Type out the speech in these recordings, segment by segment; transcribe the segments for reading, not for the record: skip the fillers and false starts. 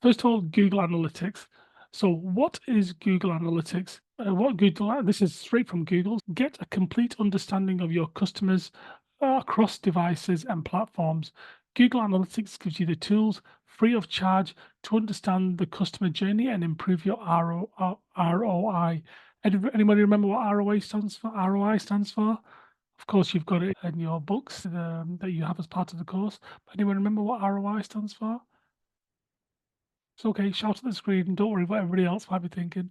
First of all, Google Analytics. So what is Google Analytics? This is straight from Google. Get a complete understanding of your customers across devices and platforms. Google Analytics gives you the tools free of charge to understand the customer journey and improve your ROI. Anybody remember what ROI stands for? ROI stands for? Of course, you've got it in your books that you have as part of the course. But anyone remember what ROI stands for? It's okay, shout at the screen and don't worry what everybody else might be thinking.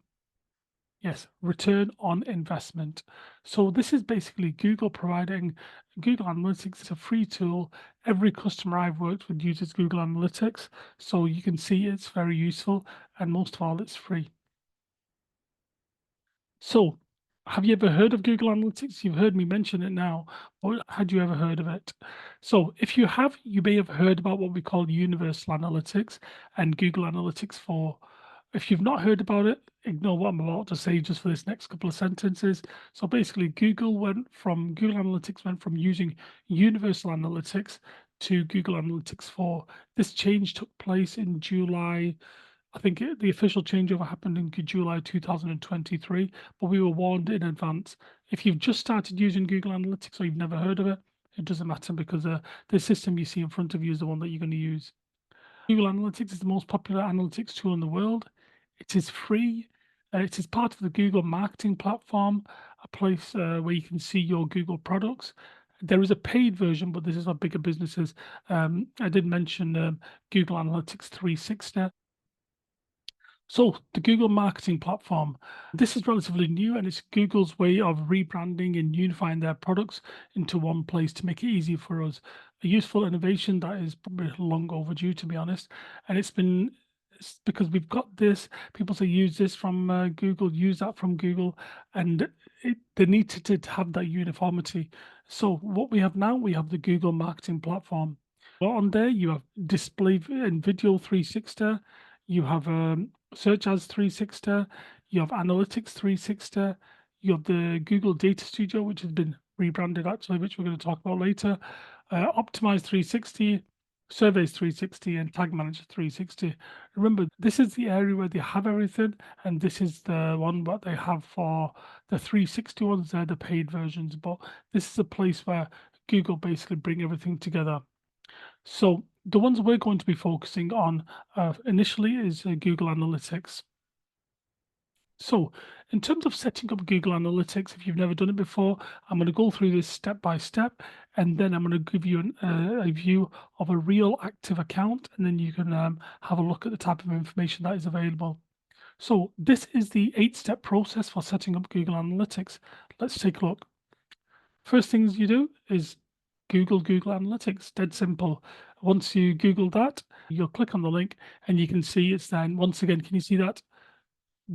Yes, return on investment. So this is basically Google providing Google Analytics. It's a free tool. Every customer I've worked with uses Google Analytics. So you can see it's very useful and most of all, it's free. So, have you ever heard of Google Analytics? You've heard me mention it now, or had you ever heard of it? So, if you have, you may have heard about what we call Universal Analytics and Google Analytics 4. If you've not heard about it, ignore what I'm about to say just for this next couple of sentences. So basically, Google Analytics went from using Universal Analytics to Google Analytics 4. This change took place in July. I think the official changeover happened in July 2023, but we were warned in advance. If you've just started using Google Analytics or you've never heard of it, it doesn't matter because the system you see in front of you is the one that you're going to use. Google Analytics is the most popular analytics tool in the world. It is free. It is part of the Google marketing platform, a place where you can see your Google products. There is a paid version, but this is for bigger businesses. I did mention Google Analytics 360. So the Google marketing platform, this is relatively new and it's Google's way of rebranding and unifying their products into one place to make it easy for us. A useful innovation that is probably long overdue, to be honest. And it's because we've got this, people say use this from Google, use that from Google, and they need to have that uniformity. So what we have now, we have the Google marketing platform. On there, you have display and video 360, you have Search Ads 360, you have Analytics 360, you have the Google Data Studio, which has been rebranded actually, which we're going to talk about later, Optimize 360, Surveys 360, and Tag Manager 360. Remember, this is the area where they have everything, and this is the one what they have for the 360 ones. They're the paid versions, but this is a place where Google basically bring everything together. So the ones we're going to be focusing on initially is Google Analytics. So in terms of setting up Google Analytics, if you've never done it before, I'm going to go through this step by step, and then I'm going to give you a view of a real active account, and then you can have a look at the type of information that is available. So this is the 8-step process for setting up Google Analytics. Let's take a look. First things you do is Google Analytics, dead simple. Once you Google that, you'll click on the link and you can see it's then, once again, can you see that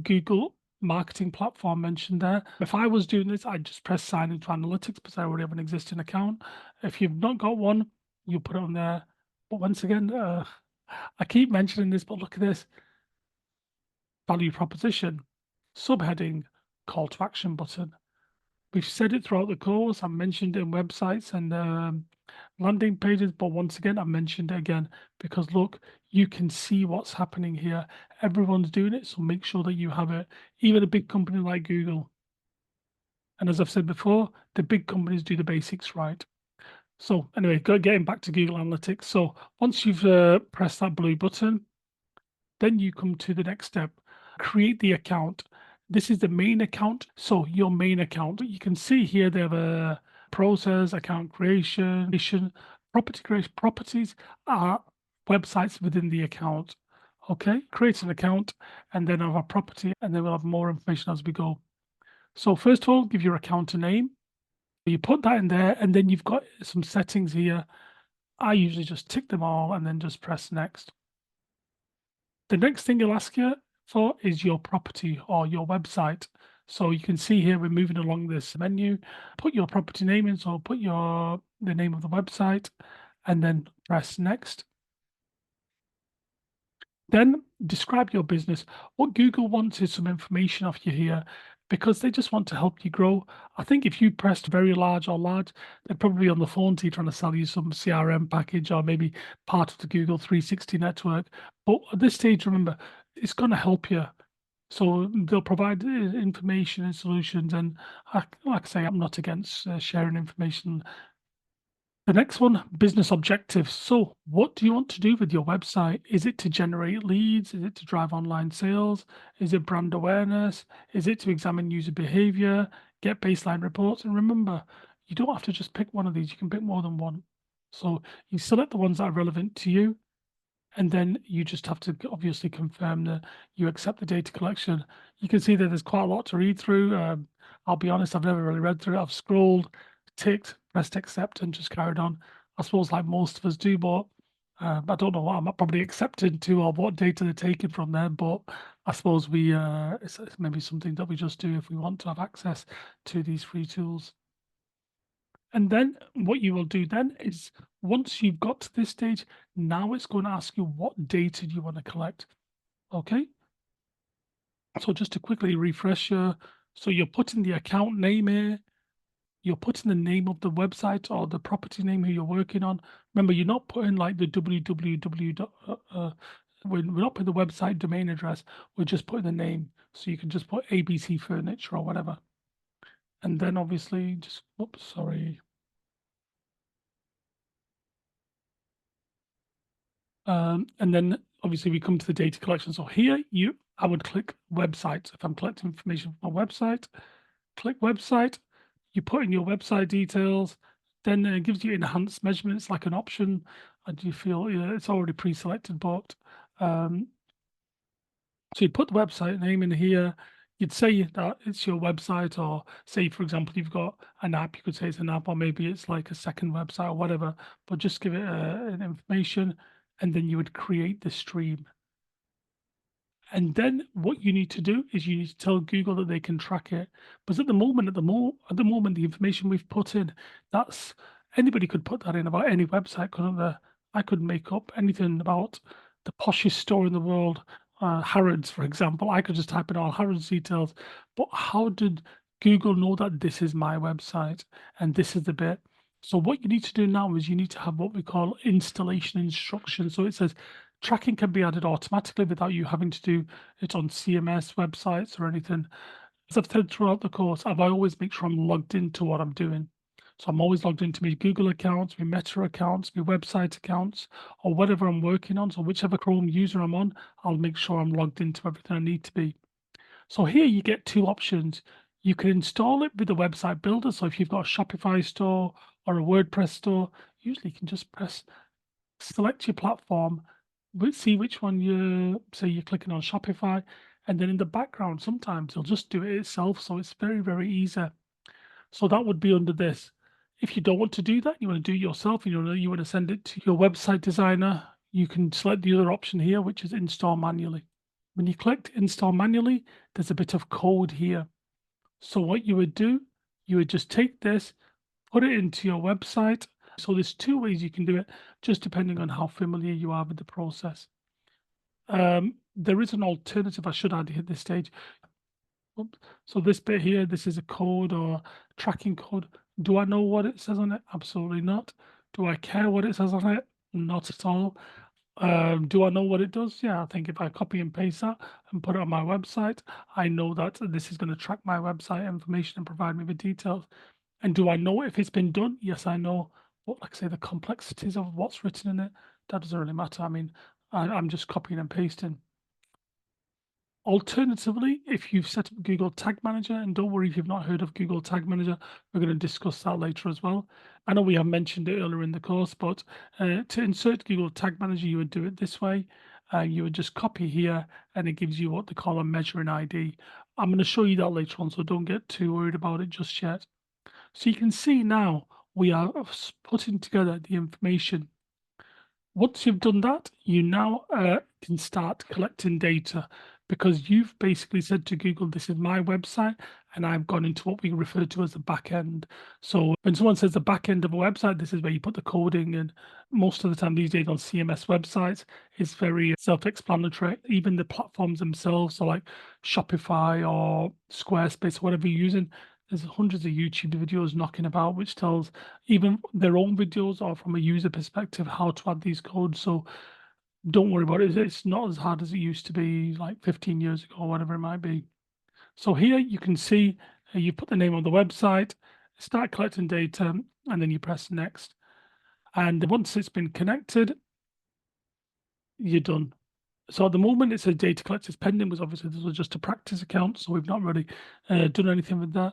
Google marketing platform mentioned there? If I was doing this, I'd just press sign into analytics because I already have an existing account. If you've not got one, you put it on there. But once again, I keep mentioning this, but look at this. Value proposition, subheading, call to action button. We've said it throughout the course. I've mentioned it in websites and landing pages, but once again, I've mentioned it again because look, you can see what's happening here. Everyone's doing it, so make sure that you have it. Even a big company like Google. And as I've said before, the big companies do the basics right. So anyway, getting back to Google Analytics. So once you've pressed that blue button, then you come to the next step, create the account. This is the main account. So your main account, you can see here they have a process, account creation, properties are websites within the account. Okay, create an account and then have a property, and then we'll have more information as we go. So first of all, give your account a name. You put that in there, and then you've got some settings here. I usually just tick them all and then just press next. The next thing it'll ask you for is your property or your website. So you can see here we're moving along this menu. Put your property name in, so put the name of the website and then press next. Then describe your business. What Google wants is some information off you here. because they just want to help you grow. I think if you pressed very large or large, they'd probably be on the phone to you trying to sell you some CRM package or maybe part of the Google 360 network. But at this stage, remember, it's going to help you. So they'll provide information and solutions. And like I say, I'm not against sharing information. The next one, business objectives. So what do you want to do with your website? Is it to generate leads? Is it to drive online sales? Is it brand awareness? Is it to examine user behavior, get baseline reports? And remember, you don't have to just pick one of these. You can pick more than one. So you select the ones that are relevant to you, and then you just have to obviously confirm that you accept the data collection. You can see that there's quite a lot to read through. I'll be honest, I've never really read through it. I've scrolled, ticked, pressed accept, and just carried on. I suppose like most of us do, but I don't know what I'm probably accepting to or what data they're taking from there. But I suppose it's maybe something that we just do if we want to have access to these free tools. And then what you will do then is once you've got to this stage, now it's going to ask you what data do you want to collect. Okay. So just to quickly refresh you, so you're putting the account name here, you're putting the name of the website or the property name who you're working on. Remember, you're not putting like the www. We're not putting the website domain address. We're just putting the name. So you can just put ABC Furniture or whatever. And then obviously just, oops, sorry. And then obviously we come to the data collection. So here I would click website. If I'm collecting information from a website, click website, you put in your website details, then it gives you enhanced measurements like an option. And you feel it's already pre-selected, but so you'd put the website name in here. You'd say that it's your website, or say, for example, you've got an app, you could say it's an app, or maybe it's like a second website or whatever, but just give it an information, and then you would create the stream. And then what you need to do is you need to tell Google that they can track it. But at the moment, the information we've put in, that's anybody could put that in about any website, couldn't they? I could make up anything about the poshest store in the world, Harrods, for example. I could just type in all Harrods details. But how did Google know that this is my website and this is the bit? So what you need to do now is you need to have what we call installation instructions. So it says tracking can be added automatically without you having to do it on CMS websites or anything. As I've said throughout the course, I always make sure I'm logged into what I'm doing. So I'm always logged into my Google accounts, my Meta accounts, my website accounts, or whatever I'm working on. So whichever Chrome user I'm on, I'll make sure I'm logged into everything I need to be. So here you get two options. You can install it with the website builder. So if you've got a Shopify store or a WordPress store, usually you can just select your platform, see which one say you're clicking on Shopify, and then in the background, sometimes it'll just do it itself. So it's very, very easy. So that would be under this. If you don't want to do that, you want to do it yourself, you want to send it to your website designer, you can select the other option here, which is install manually. When you click install manually, there's a bit of code here. So what you would do, you would just take this, put it into your website. So there's two ways you can do it, just depending on how familiar you are with the process. There is an alternative I should add at this stage. Oops. So this bit here, this is a code or tracking code. Do I know what it says on it? Absolutely not. Do I care what it says on it? Not at all. Do I know what it does? Yeah, I think if I copy and paste that and put it on my website, I know that this is going to track my website information and provide me with details. And do I know if it's been done? Yes, I know. But like I say, the complexities of what's written in it, that doesn't really matter. I mean, I'm just copying and pasting. Alternatively, if you've set up Google Tag Manager, and don't worry if you've not heard of Google Tag Manager, we're going to discuss that later as well. I know we have mentioned it earlier in the course, but to insert Google Tag Manager, you would do it this way. You would just copy here, and it gives you what they call a measuring ID. I'm going to show you that later on, so don't get too worried about it just yet. So you can see now we are putting together the information. Once you've done that, you now can start collecting data because you've basically said to Google, this is my website and I've gone into what we refer to as the back end. So when someone says the back end of a website, this is where you put the coding in. Most of the time these days on CMS websites, it's very self-explanatory. Even the platforms themselves, so like Shopify or Squarespace, whatever you're using, there's hundreds of YouTube videos knocking about, which tells even their own videos or from a user perspective how to add these codes. So don't worry about it. It's not as hard as it used to be like 15 years ago or whatever it might be. So here you can see you put the name of the website, start collecting data, and then you press next. And once it's been connected, you're done. So at the moment it says data collected pending, because obviously this was just a practice account, so we've not really done anything with that.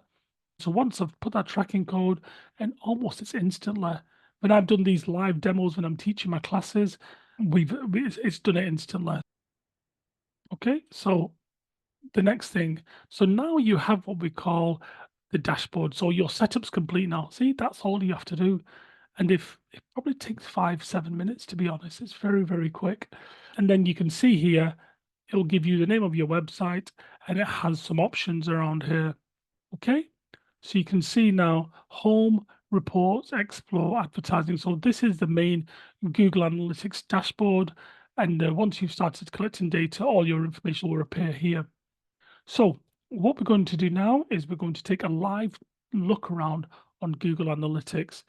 So once I've put that tracking code, and almost it's instantly. When I've done these live demos when I'm teaching my classes, it's done it instantly. Okay, so the next thing. So now you have what we call the dashboard. So your setup's complete now. See, that's all you have to do. And if it probably takes 5-7 minutes, to be honest, it's very, very quick. And then you can see here, it'll give you the name of your website and it has some options around here. Okay. So you can see now home, reports, explore, advertising. So this is the main Google Analytics dashboard. And once you've started collecting data, all your information will appear here. So what we're going to do now is we're going to take a live look around on Google Analytics.